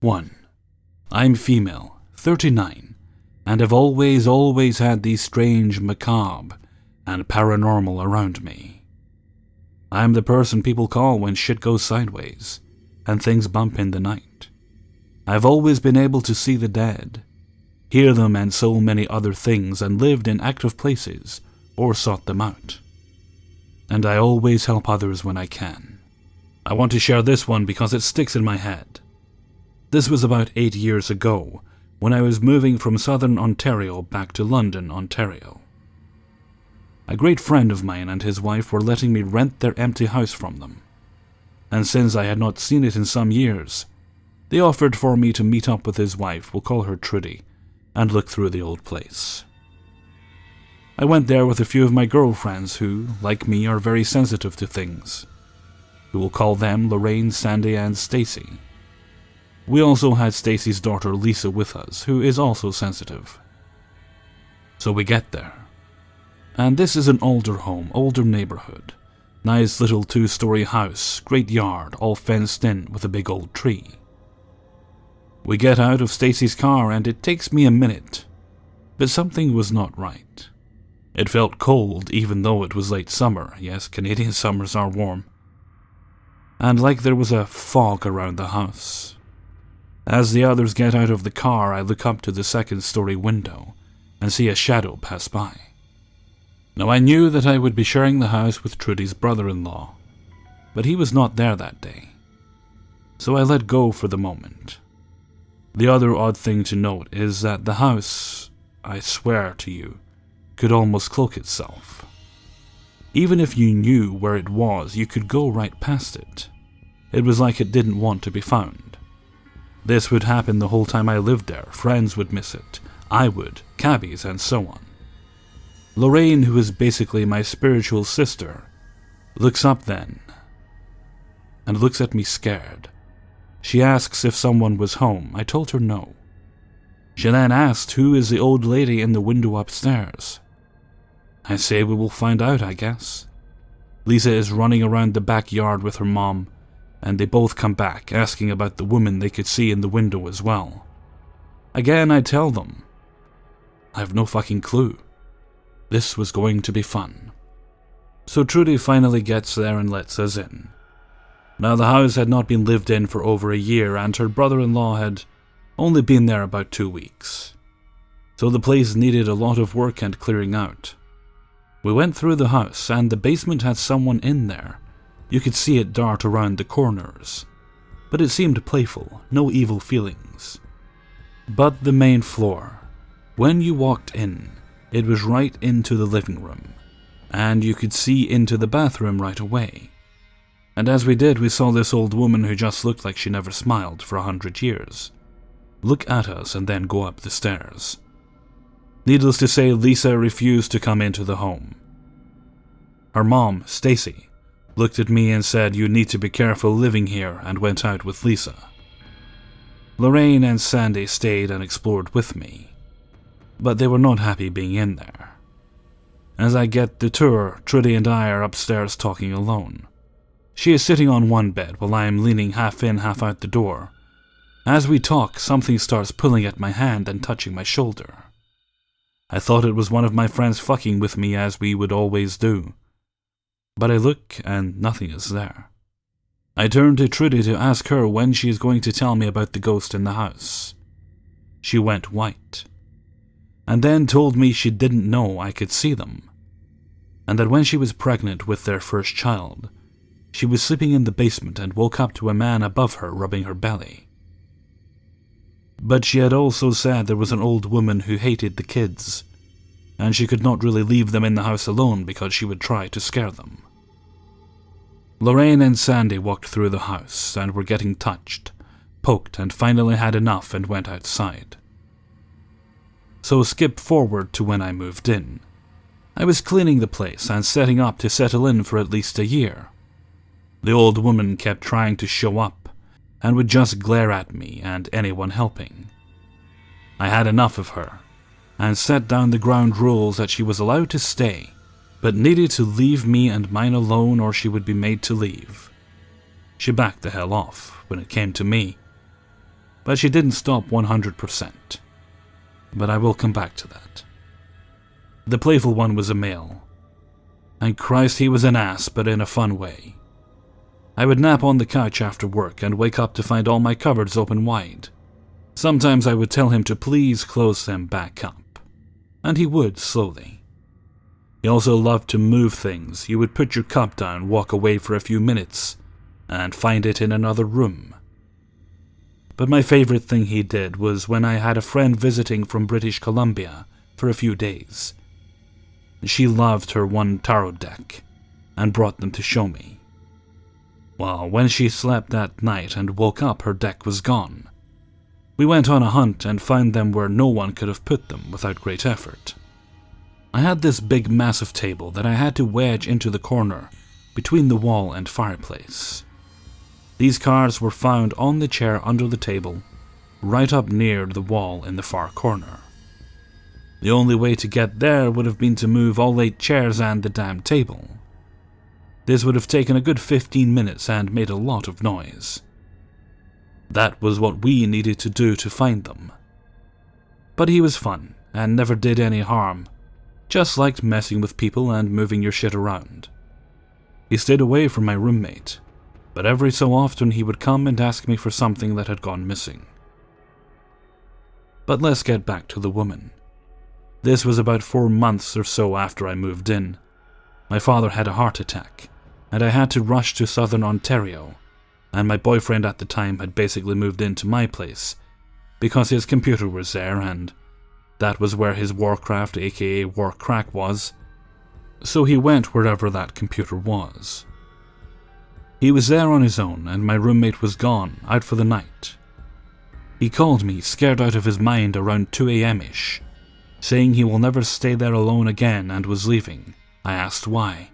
1. I'm female, 39, and have always had these strange, macabre, and paranormal around me. I'm the person people call when shit goes sideways, and things bump in the night. I've always been able to see the dead, hear them and so many other things, and lived in active places, or sought them out. And I always help others when I can. I want to share this one because it sticks in my head. This was about 8 years ago, when I was moving from southern Ontario back to London, Ontario. A great friend of mine and his wife were letting me rent their empty house from them, and since I had not seen it in some years, they offered for me to meet up with his wife, we'll call her Trudy, and look through the old place. I went there with a few of my girlfriends who, like me, are very sensitive to things. We will call them Lorraine, Sandy, and Stacy. We also had Stacy's daughter Lisa with us, who is also sensitive. So we get there. And this is an older home, older neighborhood. Nice little 2-story house, great yard, all fenced in with a big old tree. We get out of Stacy's car and it takes me a minute, but something was not right. It felt cold even though it was late summer. Yes, Canadian summers are warm. And like there was a fog around the house. As the others get out of the car, I look up to the 2nd-story window and see a shadow pass by. Now I knew that I would be sharing the house with Trudy's brother-in-law, but he was not there that day. So I let go for the moment. The other odd thing to note is that the house, I swear to you, could almost cloak itself. Even if you knew where it was, you could go right past it. It was like it didn't want to be found. This would happen the whole time I lived there. Friends would miss it. I would, cabbies, and so on. Lorraine, who is basically my spiritual sister, looks up then and looks at me scared. She asks if someone was home. I told her no. She then asked who is the old lady in the window upstairs. I say we will find out, I guess. Lisa is running around the backyard with her mom, and they both come back asking about the woman they could see in the window as well. Again, I tell them, I have no fucking clue. This was going to be fun. So Trudy finally gets there and lets us in. Now the house had not been lived in for over a year, and her brother-in-law had only been there about 2 weeks. So the place needed a lot of work and clearing out. We went through the house, and the basement had someone in there. You could see it dart around the corners, but it seemed playful, no evil feelings. But the main floor, when you walked in, it was right into the living room, and you could see into the bathroom right away. And as we did, we saw this old woman who just looked like she never smiled for 100 years. Look at us and then go up the stairs. Needless to say, Lisa refused to come into the home. Her mom, Stacy, looked at me and said, "You need to be careful living here," and went out with Lisa. Lorraine and Sandy stayed and explored with me, but they were not happy being in there. As I get the tour, Trudy and I are upstairs talking alone. She is sitting on one bed while I am leaning half in, half out the door. As we talk, something starts pulling at my hand and touching my shoulder. I thought it was one of my friends fucking with me as we would always do. But I look and nothing is there. I turn to Trudy to ask her when she is going to tell me about the ghost in the house. She went white, and then told me she didn't know I could see them, and that when she was pregnant with their first child, she was sleeping in the basement and woke up to a man above her rubbing her belly. But she had also said there was an old woman who hated the kids, and she could not really leave them in the house alone because she would try to scare them. Lorraine and Sandy walked through the house and were getting touched, poked, and finally had enough and went outside. So skip forward to when I moved in. I was cleaning the place and setting up to settle in for at least a year. The old woman kept trying to show up and would just glare at me and anyone helping. I had enough of her and set down the ground rules that she was allowed to stay, but needed to leave me and mine alone or she would be made to leave. She backed the hell off when it came to me, but she didn't stop 100%. But I will come back to that. The playful one was a male. And Christ, he was an ass, but in a fun way. I would nap on the couch after work and wake up to find all my cupboards open wide. Sometimes I would tell him to please close them back up, and he would slowly. He also loved to move things. You would put your cup down, walk away for a few minutes, and find it in another room. But my favorite thing he did was when I had a friend visiting from British Columbia for a few days. She loved her one tarot deck and brought them to show me. Well, when she slept that night and woke up, her deck was gone. We went on a hunt and found them where no one could have put them without great effort. I had this big massive table that I had to wedge into the corner between the wall and fireplace. These cards were found on the chair under the table, right up near the wall in the far corner. The only way to get there would have been to move all 8 chairs and the damn table. This would have taken a good 15 minutes and made a lot of noise. That was what we needed to do to find them. But he was fun and never did any harm, just liked messing with people and moving your shit around. He stayed away from my roommate, but every so often he would come and ask me for something that had gone missing. But let's get back to the woman. This was about 4 months or so after I moved in. My father had a heart attack, and I had to rush to southern Ontario, and my boyfriend at the time had basically moved into my place, because his computer was there and that was where his Warcraft aka Warcrack was, so he went wherever that computer was. He was there on his own and my roommate was gone, out for the night. He called me, scared out of his mind around 2 a.m.-ish, saying he will never stay there alone again and was leaving. I asked why.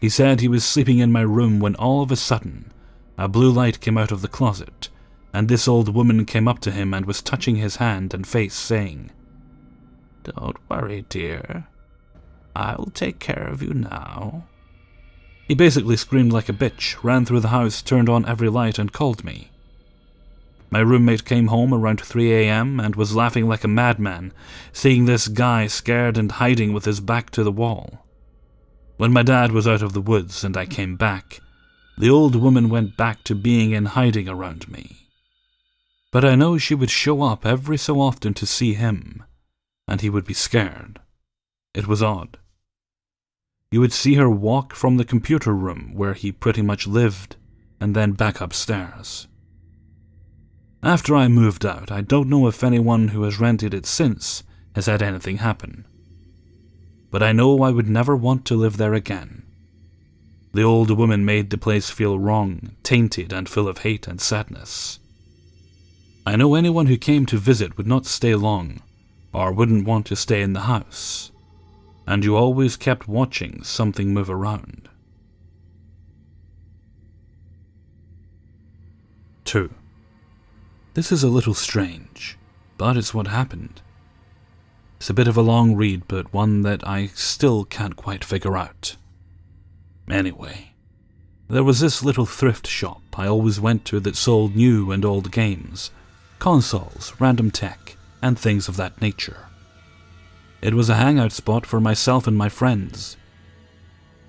He said he was sleeping in my room when all of a sudden, a blue light came out of the closet, and this old woman came up to him and was touching his hand and face, saying, "Don't worry, dear. I'll take care of you now." He basically screamed like a bitch, ran through the house, turned on every light, and called me. My roommate came home around 3 a.m. and was laughing like a madman, seeing this guy scared and hiding with his back to the wall. When my dad was out of the woods and I came back, the old woman went back to being in hiding around me. But I know she would show up every so often to see him, and he would be scared. It was odd. You would see her walk from the computer room where he pretty much lived, and then back upstairs. After I moved out, I don't know if anyone who has rented it since has had anything happen. But I know I would never want to live there again. The old woman made the place feel wrong, tainted, and full of hate and sadness. I know anyone who came to visit would not stay long, or wouldn't want to stay in the house, and you always kept watching something move around. 2. This is a little strange, but it's what happened. It's a bit of a long read, but one that I still can't quite figure out. Anyway, there was this little thrift shop I always went to that sold new and old games, consoles, random tech, and things of that nature. It was a hangout spot for myself and my friends.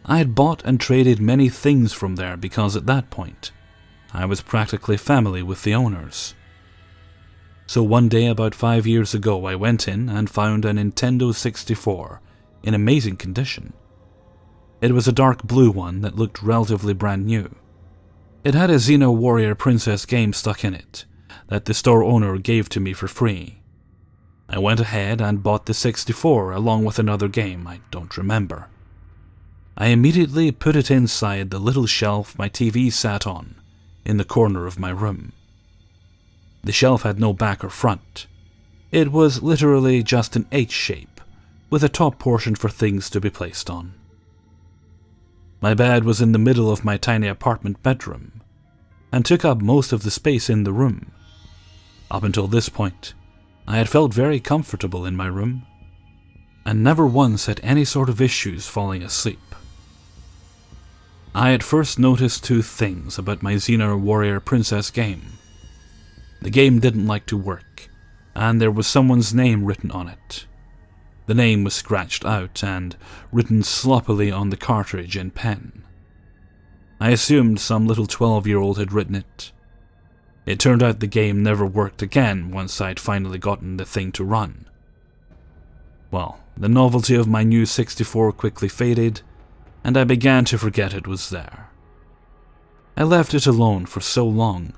I had bought and traded many things from there because at that point, I was practically family with the owners. So one day about 5 years ago I went in and found a Nintendo 64 in amazing condition. It was a dark blue one that looked relatively brand new. It had a Xeno Warrior Princess game stuck in it that the store owner gave to me for free. I went ahead and bought the 64 along with another game I don't remember. I immediately put it inside the little shelf my TV sat on in the corner of my room. The shelf had no back or front. It was literally just an H shape, with a top portion for things to be placed on. My bed was in the middle of my tiny apartment bedroom, and took up most of the space in the room. Up until this point, I had felt very comfortable in my room, and never once had any sort of issues falling asleep. I had first noticed 2 things about my Xeno Warrior Princess game. The game didn't like to work, and there was someone's name written on it. The name was scratched out and written sloppily on the cartridge in pen. I assumed some little 12-year-old had written it. It turned out the game never worked again once I'd finally gotten the thing to run. Well, the novelty of my new 64 quickly faded, and I began to forget it was there. I left it alone for so long.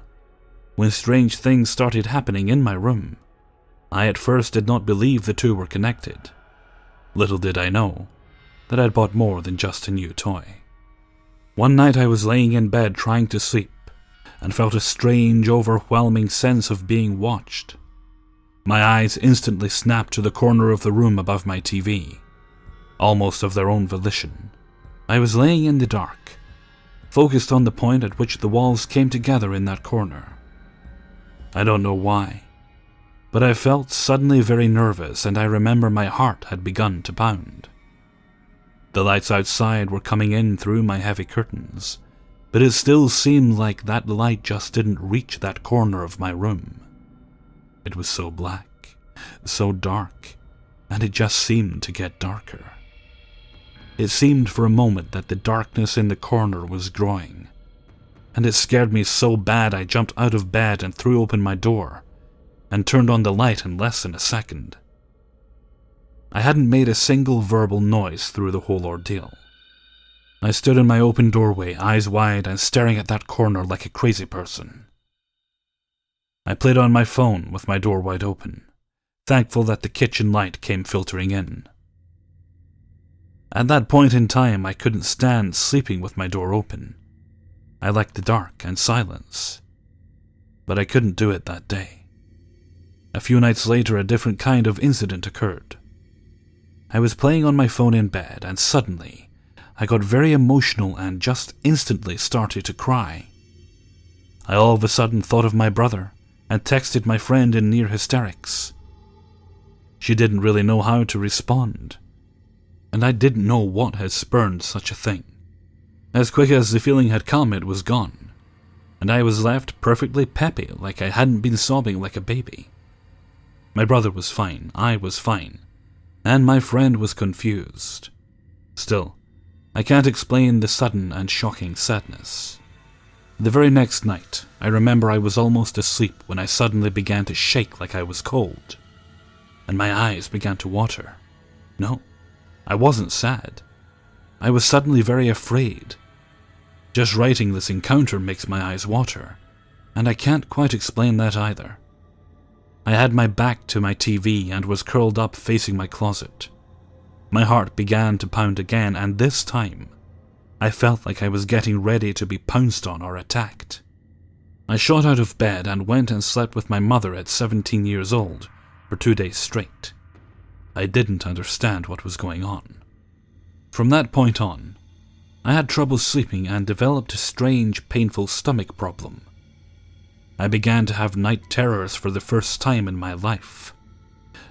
When strange things started happening in my room, I at first did not believe the two were connected. Little did I know that I'd bought more than just a new toy. One night I was laying in bed trying to sleep and felt a strange, overwhelming sense of being watched. My eyes instantly snapped to the corner of the room above my TV, almost of their own volition. I was laying in the dark, focused on the point at which the walls came together in that corner. I don't know why, but I felt suddenly very nervous, and I remember my heart had begun to pound. The lights outside were coming in through my heavy curtains, but it still seemed like that light just didn't reach that corner of my room. It was so black, so dark, and it just seemed to get darker. It seemed for a moment that the darkness in the corner was growing, and it scared me so bad I jumped out of bed and threw open my door, and turned on the light in less than a second. I hadn't made a single verbal noise through the whole ordeal. I stood in my open doorway, eyes wide and staring at that corner like a crazy person. I played on my phone with my door wide open, thankful that the kitchen light came filtering in. At that point in time, I couldn't stand sleeping with my door open. I liked the dark and silence, but I couldn't do it that day. A few nights later, a different kind of incident occurred. I was playing on my phone in bed, and suddenly, I got very emotional and just instantly started to cry. I all of a sudden thought of my brother and texted my friend in near hysterics. She didn't really know how to respond, and I didn't know what had spurned such a thing. As quick as the feeling had come, it was gone, and I was left perfectly peppy, like I hadn't been sobbing like a baby. My brother was fine, I was fine, and my friend was confused. Still, I can't explain the sudden and shocking sadness. The very next night, I remember I was almost asleep when I suddenly began to shake like I was cold, and my eyes began to water. No, I wasn't sad. I was suddenly very afraid. Just writing this encounter makes my eyes water, and I can't quite explain that either. I had my back to my TV and was curled up facing my closet. My heart began to pound again, and this time, I felt like I was getting ready to be pounced on or attacked. I shot out of bed and went and slept with my mother at 17 years old for 2 days straight. I didn't understand what was going on. From that point on, I had trouble sleeping and developed a strange, painful stomach problem. I began to have night terrors for the first time in my life,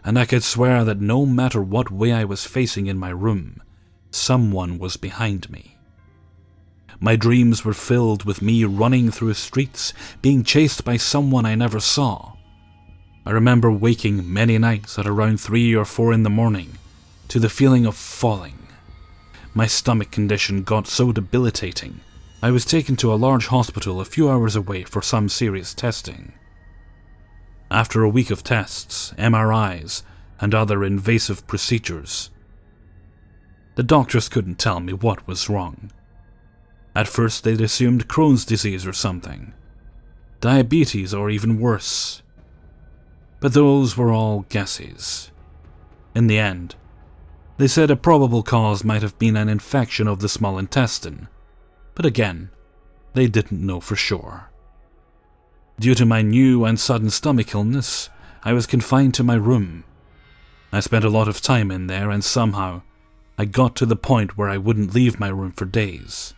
and I could swear that no matter what way I was facing in my room, someone was behind me. My dreams were filled with me running through streets, being chased by someone I never saw. I remember waking many nights at around 3 or 4 in the morning to the feeling of falling. My stomach condition got so debilitating, I was taken to a large hospital a few hours away for some serious testing. After a week of tests, MRIs, and other invasive procedures, the doctors couldn't tell me what was wrong. At first they'd assumed Crohn's disease or something, diabetes or even worse. But those were all guesses. In the end, they said a probable cause might have been an infection of the small intestine, but again, they didn't know for sure. Due to my new and sudden stomach illness, I was confined to my room. I spent a lot of time in there, and somehow, I got to the point where I wouldn't leave my room for days.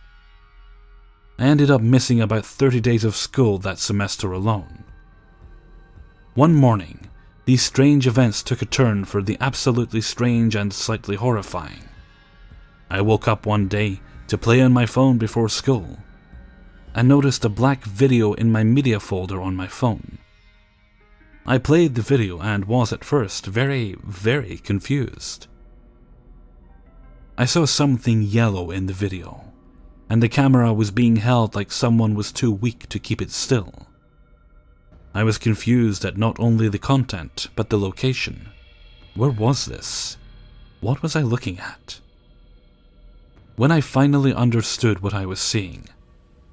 I ended up missing about 30 days of school that semester alone. One morning, these strange events took a turn for the absolutely strange and slightly horrifying. I woke up one day to play on my phone before school, and noticed a black video in my media folder on my phone. I played the video and was at first very, very confused. I saw something yellow in the video, and the camera was being held like someone was too weak to keep it still. I was confused at not only the content, but the location. Where was this? What was I looking at? When I finally understood what I was seeing,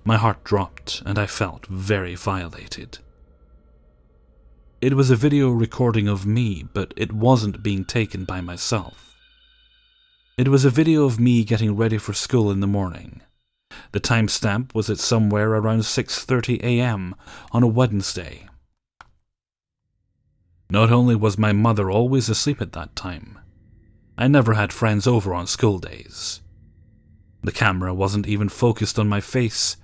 my heart dropped and I felt very violated. It was a video recording of me, but it wasn't being taken by myself. It was a video of me getting ready for school in the morning. The timestamp was at somewhere around 6:30 a.m. on a Wednesday. Not only was my mother always asleep at that time, I never had friends over on school days. The camera wasn't even focused on my face,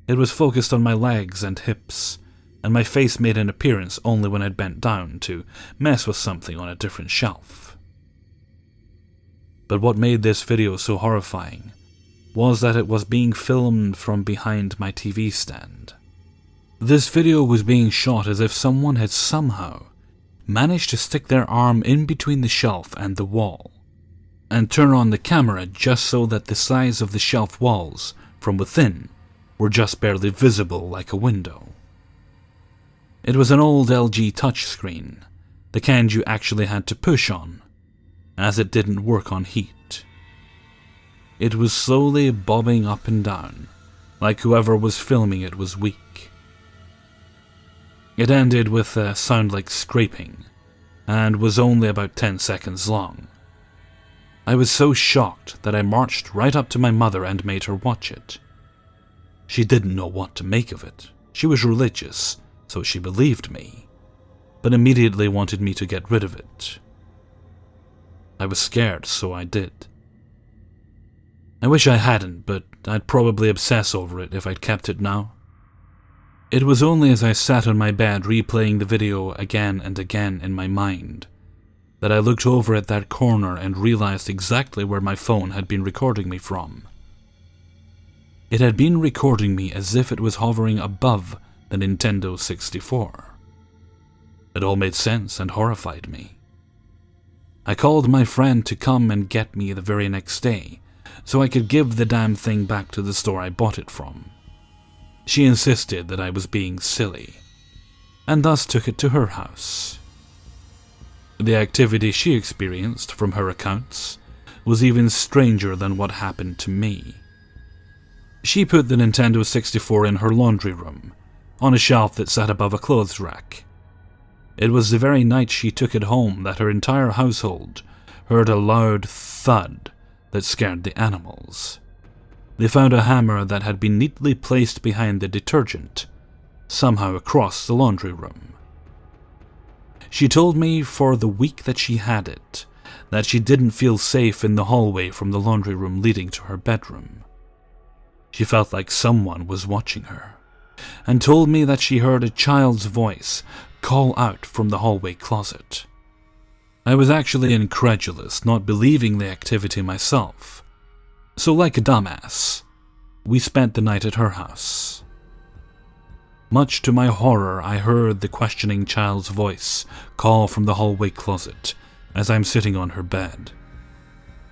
it was focused on my legs and hips, and my face made an appearance only when I bent down to mess with something on a different shelf. But what made this video so horrifying was that it was being filmed from behind my TV stand. This video was being shot as if someone had somehow managed to stick their arm in between the shelf and the wall, and turn on the camera just so that the sides of the shelf walls from within were just barely visible like a window. It was an old LG touchscreen, the kind you actually had to push on, as it didn't work on heat. It was slowly bobbing up and down, like whoever was filming it was weak. It ended with a sound like scraping, and was only about 10 seconds long. I was so shocked that I marched right up to my mother and made her watch it. She didn't know what to make of it. She was religious, so she believed me, but immediately wanted me to get rid of it. I was scared, so I did. I wish I hadn't, but I'd probably obsess over it if I'd kept it now. It was only as I sat on my bed replaying the video again and again in my mind that I looked over at that corner and realized exactly where my phone had been recording me from. It had been recording me as if it was hovering above the Nintendo 64. It all made sense and horrified me. I called my friend to come and get me the very next day, so I could give the damn thing back to the store I bought it from. She insisted that I was being silly, and thus took it to her house. The activity she experienced, from her accounts, was even stranger than what happened to me. She put the Nintendo 64 in her laundry room, on a shelf that sat above a clothes rack. It was the very night she took it home that her entire household heard a loud thud that scared the animals. They found a hammer that had been neatly placed behind the detergent, somehow across the laundry room. She told me for the week that she had it, that she didn't feel safe in the hallway from the laundry room leading to her bedroom. She felt like someone was watching her, and told me that she heard a child's voice call out from the hallway closet. I was actually incredulous, not believing the activity myself. So like a dumbass, we spent the night at her house. Much to my horror, I heard the questioning child's voice call from the hallway closet as I'm sitting on her bed.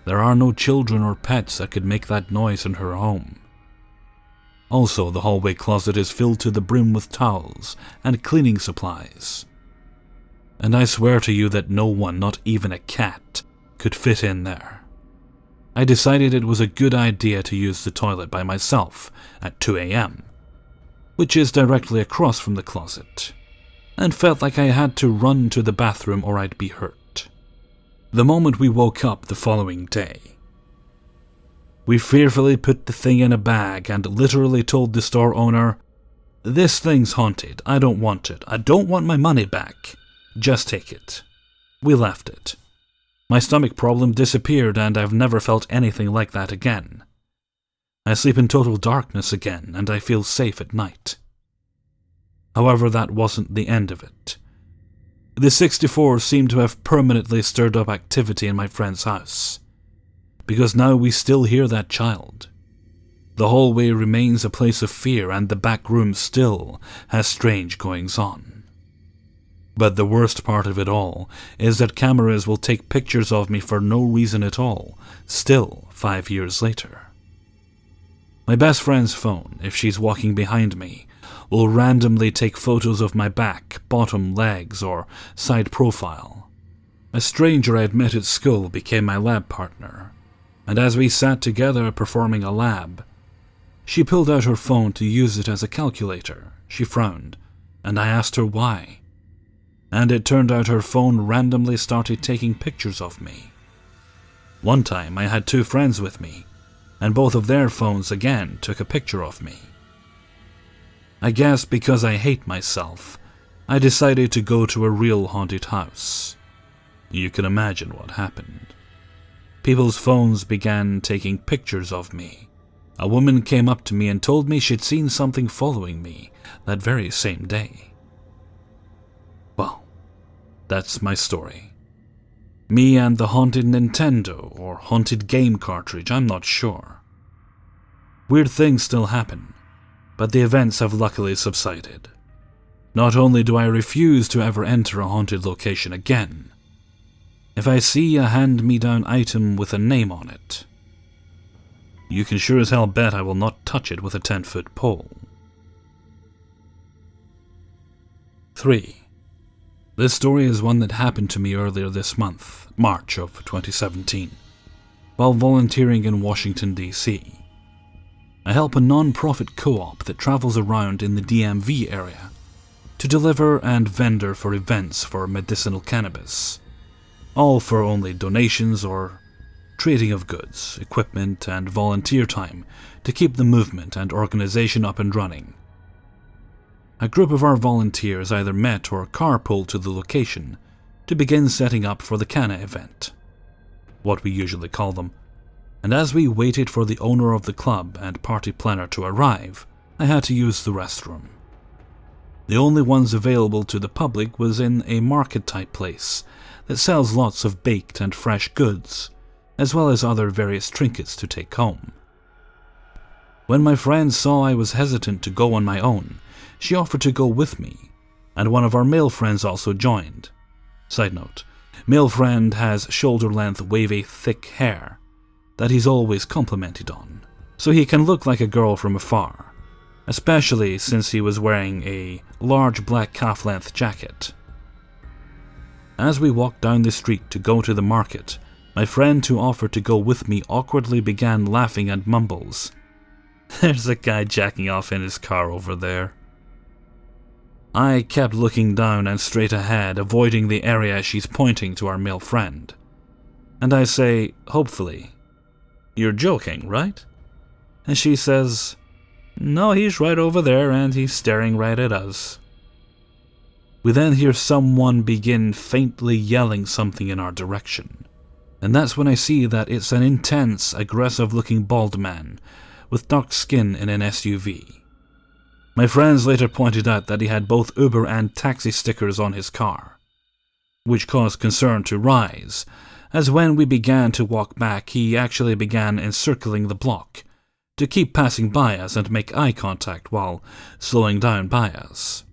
There are no children or pets that could make that noise in her home. Also, the hallway closet is filled to the brim with towels and cleaning supplies. And I swear to you that no one, not even a cat, could fit in there. I decided it was a good idea to use the toilet by myself at 2 a.m., which is directly across from the closet, and felt like I had to run to the bathroom or I'd be hurt. The moment we woke up the following day, we fearfully put the thing in a bag and literally told the store owner, "This thing's haunted, I don't want it, I don't want my money back, just take it." We left it. My stomach problem disappeared and I've never felt anything like that again. I sleep in total darkness again and I feel safe at night. However, that wasn't the end of it. The 64 seemed to have permanently stirred up activity in my friend's house, because now we still hear that child. The hallway remains a place of fear and the back room still has strange goings-on. But the worst part of it all is that cameras will take pictures of me for no reason at all, still 5 years later. My best friend's phone, if she's walking behind me, will randomly take photos of my back, bottom, legs, or side profile. A stranger I'd met at school became my lab partner, and as we sat together performing a lab, she pulled out her phone to use it as a calculator. She frowned, and I asked her why. And it turned out her phone randomly started taking pictures of me. One time I had 2 friends with me, and both of their phones again took a picture of me. I guess because I hate myself, I decided to go to a real haunted house. You can imagine what happened. People's phones began taking pictures of me. A woman came up to me and told me she'd seen something following me that very same day. Well, that's my story. Me and the haunted Nintendo or haunted game cartridge, I'm not sure. Weird things still happen, but the events have luckily subsided. Not only do I refuse to ever enter a haunted location again, if I see a hand-me-down item with a name on it, you can sure as hell bet I will not touch it with a 10-foot pole. 3. This story is one that happened to me earlier this month, March of 2017, while volunteering in Washington, D.C. I help a non-profit co-op that travels around in the DMV area to deliver and vendor for events for medicinal cannabis, all for only donations or trading of goods, equipment, and volunteer time to keep the movement and organization up and running. A group of our volunteers either met or carpooled to the location to begin setting up for the Canna event, what we usually call them, and as we waited for the owner of the club and party planner to arrive, I had to use the restroom. The only ones available to the public was in a market-type place that sells lots of baked and fresh goods, as well as other various trinkets to take home. When my friend saw I was hesitant to go on my own, she offered to go with me, and one of our male friends also joined. Side note, male friend has shoulder-length wavy thick hair that he's always complimented on, so he can look like a girl from afar, especially since he was wearing a large black calf-length jacket. As we walked down the street to go to the market, my friend who offered to go with me awkwardly began laughing and mumbles, "There's a guy jacking off in his car over there." I kept looking down and straight ahead, avoiding the area she's pointing to our male friend. And I say, hopefully, "You're joking, right?" And she says, "No, he's right over there and he's staring right at us." We then hear someone begin faintly yelling something in our direction, and that's when I see that it's an intense, aggressive-looking bald man with dark skin in an SUV. My friends later pointed out that he had both Uber and taxi stickers on his car, which caused concern to rise, as when we began to walk back he actually began encircling the block to keep passing by us and make eye contact while slowing down by us.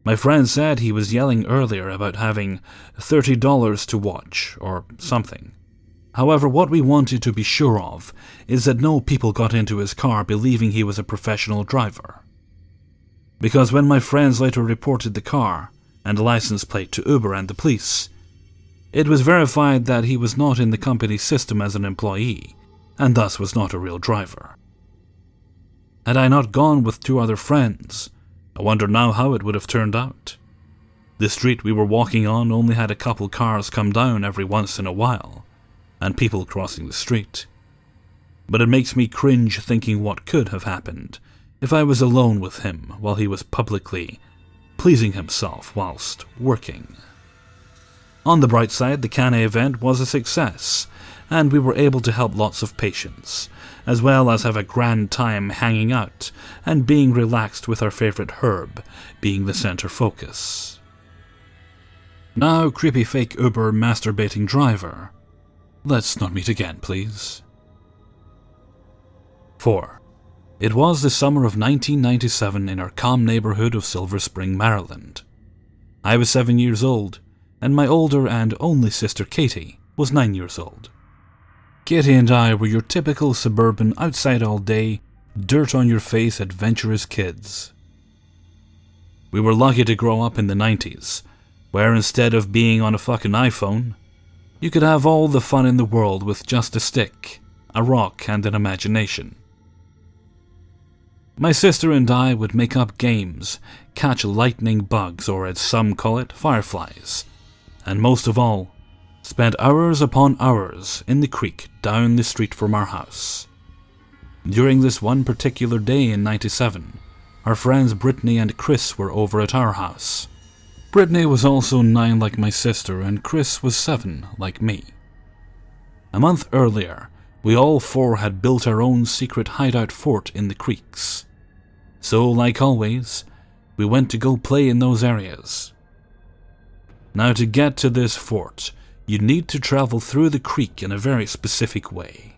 My friend said he was yelling earlier about having $30 to watch, or something. However, what we wanted to be sure of is that no people got into his car believing he was a professional driver. Because when my friends later reported the car and the license plate to Uber and the police, it was verified that he was not in the company's system as an employee, and thus was not a real driver. Had I not gone with 2 other friends, I wonder now how it would have turned out. The street we were walking on only had a couple cars come down every once in a while, and people crossing the street. But it makes me cringe thinking what could have happened if I was alone with him while he was publicly pleasing himself whilst working. On the bright side, the Canna event was a success, and we were able to help lots of patients, as well as have a grand time hanging out and being relaxed with our favorite herb being the center focus. Now, creepy fake Uber masturbating driver, let's not meet again, please. 4. It was the summer of 1997 in our calm neighborhood of Silver Spring, Maryland. I was 7 years old, and my older and only sister Katie was 9 years old. Katie and I were your typical suburban outside all day, dirt on your face adventurous kids. We were lucky to grow up in the 90s, where instead of being on a fucking iPhone, you could have all the fun in the world with just a stick, a rock, and an imagination. My sister and I would make up games, catch lightning bugs, or as some call it, fireflies, and most of all, spent hours upon hours in the creek down the street from our house. During this one particular day in '97, our friends Brittany and Chris were over at our house. Brittany was also 9 like my sister, and Chris was 7 like me. A month earlier, we all 4 had built our own secret hideout fort in the creeks. So, like always, we went to go play in those areas. Now, to get to this fort, you need to travel through the creek in a very specific way.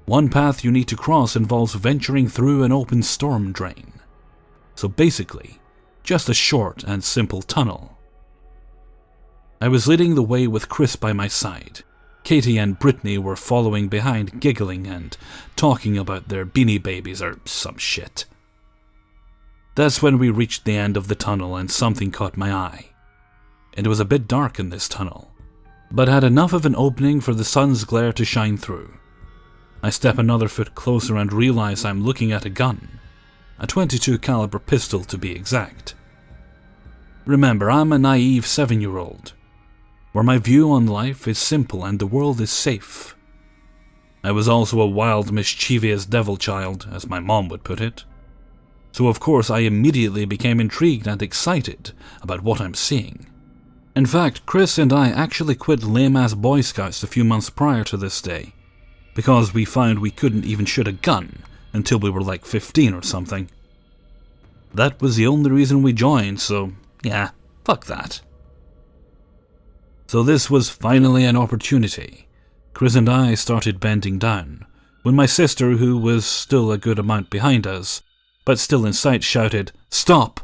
One path you need to cross involves venturing through an open storm drain. So basically, just a short and simple tunnel. I was leading the way with Chris by my side. Katie and Brittany were following behind, giggling and talking about their beanie babies or some shit. That's when we reached the end of the tunnel and something caught my eye. It was a bit dark in this tunnel, but had enough of an opening for the sun's glare to shine through. I step another foot closer and realize I'm looking at a gun, a .22 caliber pistol to be exact. Remember, I'm a naive 7-year-old, where my view on life is simple and the world is safe. I was also a wild, mischievous devil child, as my mom would put it. So of course I immediately became intrigued and excited about what I'm seeing. In fact, Chris and I actually quit lame-ass Boy Scouts a few months prior to this day, because we found we couldn't even shoot a gun until we were like 15 or something. That was the only reason we joined, so yeah, fuck that. So this was finally an opportunity. Chris and I started bending down, when my sister, who was still a good amount behind us, but still in sight, shouted, "Stop!"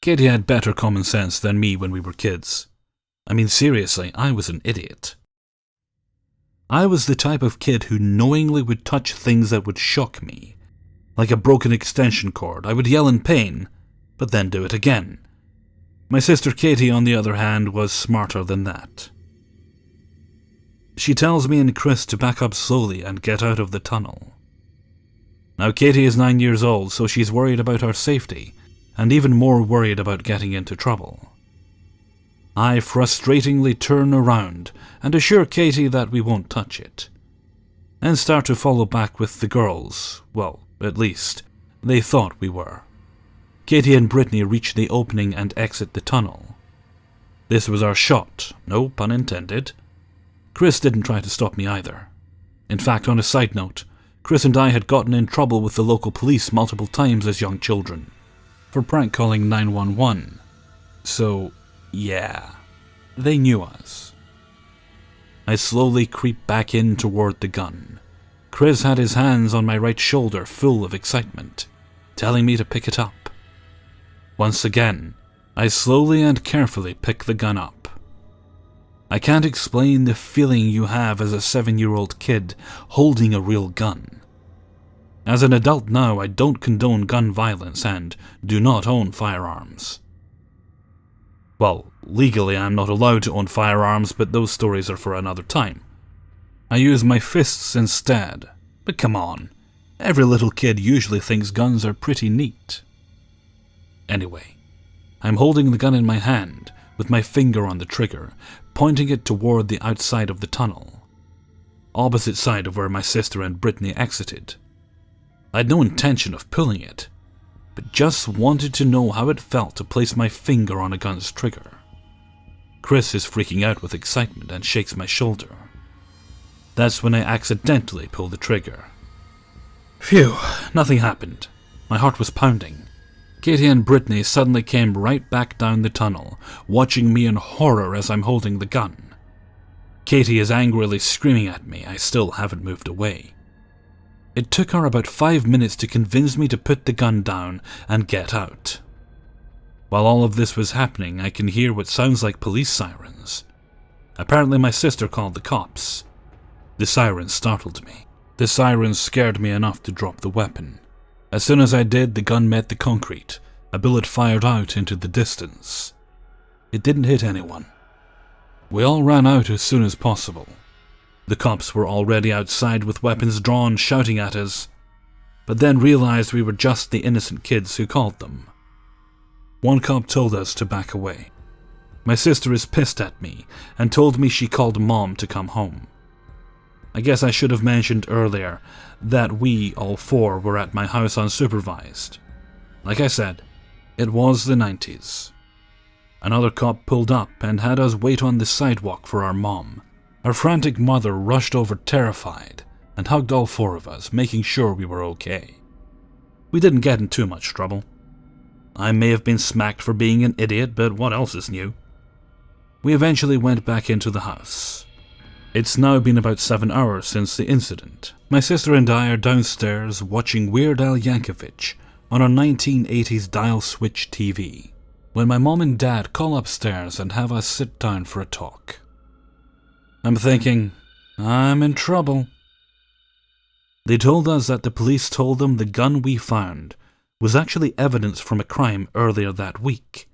Katie had better common sense than me when we were kids. I mean, seriously, I was an idiot. I was the type of kid who knowingly would touch things that would shock me. Like a broken extension cord, I would yell in pain, but then do it again. My sister Katie, on the other hand, was smarter than that. She tells me and Chris to back up slowly and get out of the tunnel. Now, Katie is 9 years old, so she's worried about our safety, and even more worried about getting into trouble. I frustratingly turn around and assure Katie that we won't touch it, and start to follow back with the girls. Well, at least, they thought we were. Katie and Brittany reach the opening and exit the tunnel. This was our shot, no pun intended. Chris didn't try to stop me either. In fact, on a side note, Chris and I had gotten in trouble with the local police multiple times as young children for prank calling 911. So, yeah, they knew us. I slowly creep back in toward the gun. Chris had his hands on my right shoulder, full of excitement, telling me to pick it up. Once again, I slowly and carefully pick the gun up. I can't explain the feeling you have as a 7-year-old kid holding a real gun. As an adult now, I don't condone gun violence and do not own firearms. Well, legally I'm not allowed to own firearms, but those stories are for another time. I use my fists instead, but come on, every little kid usually thinks guns are pretty neat. Anyway, I'm holding the gun in my hand, with my finger on the trigger, pointing it toward the outside of the tunnel, opposite side of where my sister and Brittany exited. I had no intention of pulling it, but just wanted to know how it felt to place my finger on a gun's trigger. Chris is freaking out with excitement and shakes my shoulder. That's when I accidentally pull the trigger. Phew, nothing happened. My heart was pounding. Katie and Brittany suddenly came right back down the tunnel, watching me in horror as I'm holding the gun. Katie is angrily screaming at me. I still haven't moved away. It took her about 5 minutes to convince me to put the gun down and get out. While all of this was happening, I can hear what sounds like police sirens. Apparently my sister called the cops. The sirens startled me. The sirens scared me enough to drop the weapon. As soon as I did, the gun met the concrete. A bullet fired out into the distance. It didn't hit anyone. We all ran out as soon as possible. The cops were already outside with weapons drawn, shouting at us, but then realized we were just the innocent kids who called them. One cop told us to back away. My sister is pissed at me and told me she called Mom to come home. I guess I should have mentioned earlier that we, all four, were at my house unsupervised. Like I said, it was the 90s. Another cop pulled up and had us wait on the sidewalk for our mom. Our frantic mother rushed over terrified and hugged all four of us, making sure we were okay. We didn't get in too much trouble. I may have been smacked for being an idiot, but what else is new? We eventually went back into the house. It's now been about 7 hours since the incident. My sister and I are downstairs watching Weird Al Yankovic on our 1980s dial switch TV, when my mom and dad call upstairs and have us sit down for a talk. I'm thinking, I'm in trouble. They told us that the police told them the gun we found was actually evidence from a crime earlier that week,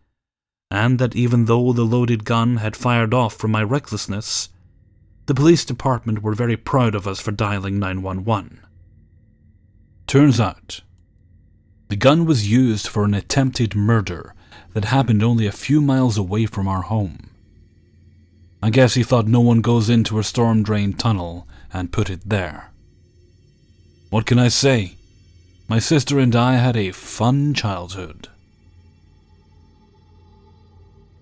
and that even though the loaded gun had fired off from my recklessness, the police department were very proud of us for dialing 911. Turns out, the gun was used for an attempted murder that happened only a few miles away from our home. I guess he thought no one goes into a storm-drained tunnel and put it there. What can I say? My sister and I had a fun childhood.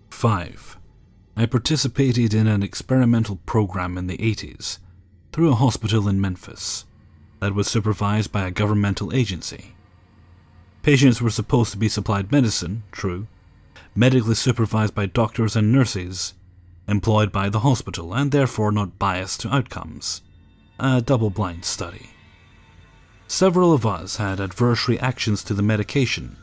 5. I participated in an experimental program in the 80s through a hospital in Memphis that was supervised by a governmental agency. Patients were supposed to be supplied medicine, true, medically supervised by doctors and nurses, employed by the hospital and therefore not biased to outcomes. A double-blind study. Several of us had adverse reactions to the medication.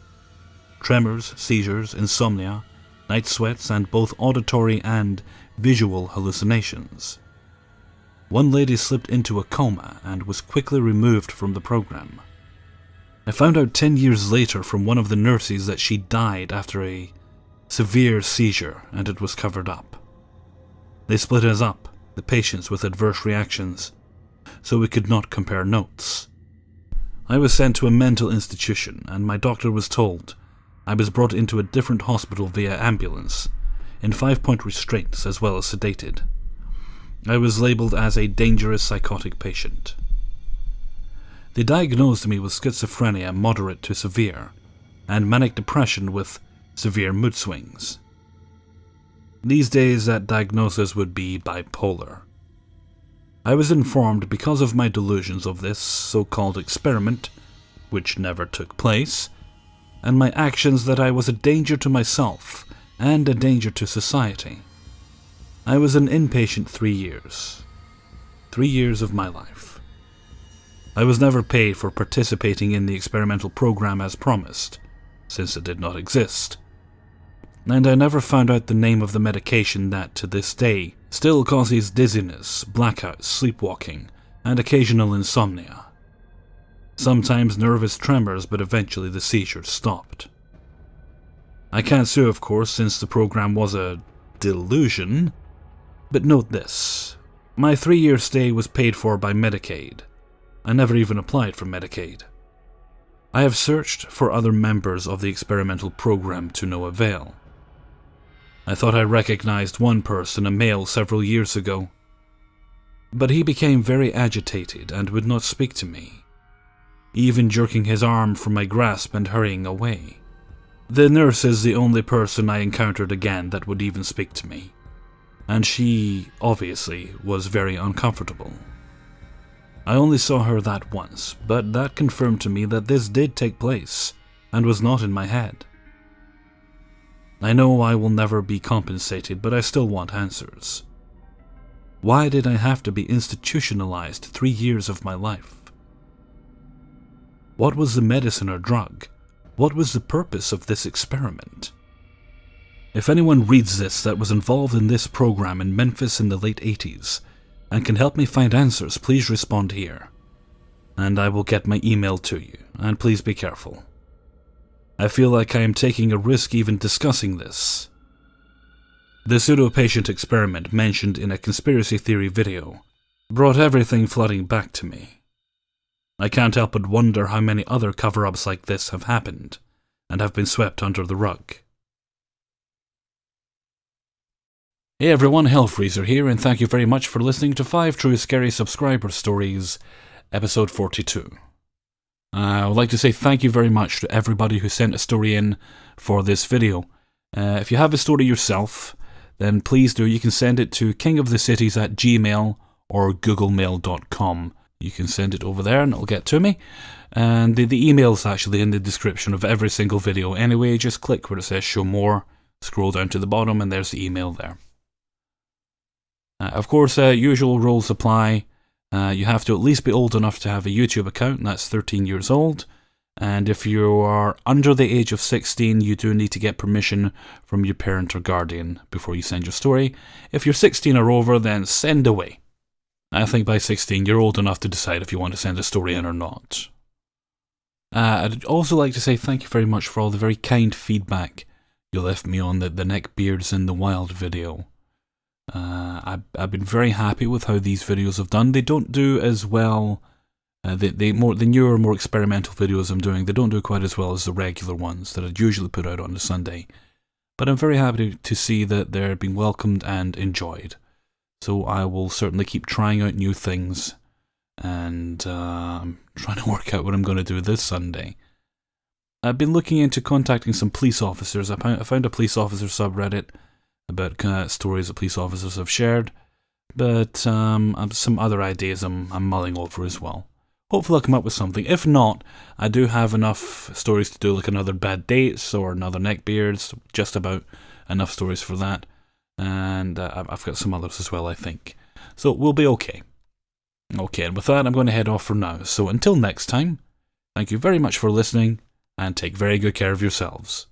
Tremors, seizures, insomnia, night sweats, and both auditory and visual hallucinations. One lady slipped into a coma and was quickly removed from the program. I found out 10 years later from one of the nurses that she died after a severe seizure, and it was covered up. They split us up, the patients with adverse reactions, so we could not compare notes. I was sent to a mental institution, and my doctor was told I was brought into a different hospital via ambulance, in 5-point restraints as well as sedated. I was labeled as a dangerous psychotic patient. They diagnosed me with schizophrenia moderate to severe, and manic depression with severe mood swings. These days that diagnosis would be bipolar. I was informed because of my delusions of this so-called experiment, which never took place, and my actions that I was a danger to myself and a danger to society. I was an inpatient 3 years. 3 years of my life. I was never paid for participating in the experimental program as promised, since it did not exist. And I never found out the name of the medication that, to this day, still causes dizziness, blackouts, sleepwalking, and occasional insomnia. Sometimes nervous tremors, but eventually the seizures stopped. I can't sue, of course, since the program was a delusion, but note this. My 3-year stay was paid for by Medicaid. I never even applied for Medicaid. I have searched for other members of the experimental program to no avail. I thought I recognized one person, a male, several years ago, but he became very agitated and would not speak to me, even jerking his arm from my grasp and hurrying away. The nurse is the only person I encountered again that would even speak to me, and she, obviously, was very uncomfortable. I only saw her that once, but that confirmed to me that this did take place and was not in my head. I know I will never be compensated, but I still want answers. Why did I have to be institutionalized 3 years of my life? What was the medicine or drug? What was the purpose of this experiment? If anyone reads this that was involved in this program in Memphis in the late 80s and can help me find answers, please respond here, and I will get my email to you, and please be careful. I feel like I am taking a risk even discussing this. The pseudo-patient experiment mentioned in a conspiracy theory video brought everything flooding back to me. I can't help but wonder how many other cover-ups like this have happened and have been swept under the rug. Hey everyone, Hellfreezer here, and thank you very much for listening to 5 True Scary Subscriber Stories, episode 42. I would like to say thank you very much to everybody who sent a story in for this video. If you have a story yourself, then please do. You can send it to kingofthecities@gmail or googlemail.com. You can send it over there and it'll get to me. And the email's actually in the description of every single video anyway. Just click where it says show more, scroll down to the bottom, and there's the email there. Of course, usual rules apply. You have to at least be old enough to have a YouTube account, and that's 13 years old. And if you are under the age of 16, you do need to get permission from your parent or guardian before you send your story. If you're 16 or over, then send away. I think by 16 you're old enough to decide if you want to send a story in or not. I'd also like to say thank you very much for all the very kind feedback you left me on the neckbeards in the wild video. I've been very happy with how these videos have done. They don't do as well, the newer, more experimental videos I'm doing, they don't do quite as well as the regular ones that I'd usually put out on a Sunday. But I'm very happy to see that they're being welcomed and enjoyed. So I will certainly keep trying out new things, and I'm trying to work out what I'm going to do this Sunday. I've been looking into contacting some police officers. I found a police officer subreddit about stories that police officers have shared, but some other ideas I'm mulling over as well. Hopefully I'll come up with something. If not, I do have enough stories to do, like another Bad Dates or another Neckbeards, just about enough stories for that. And I've got some others as well, I think. So we'll be okay. Okay, and with that, I'm going to head off for now. So until next time, thank you very much for listening, and take very good care of yourselves.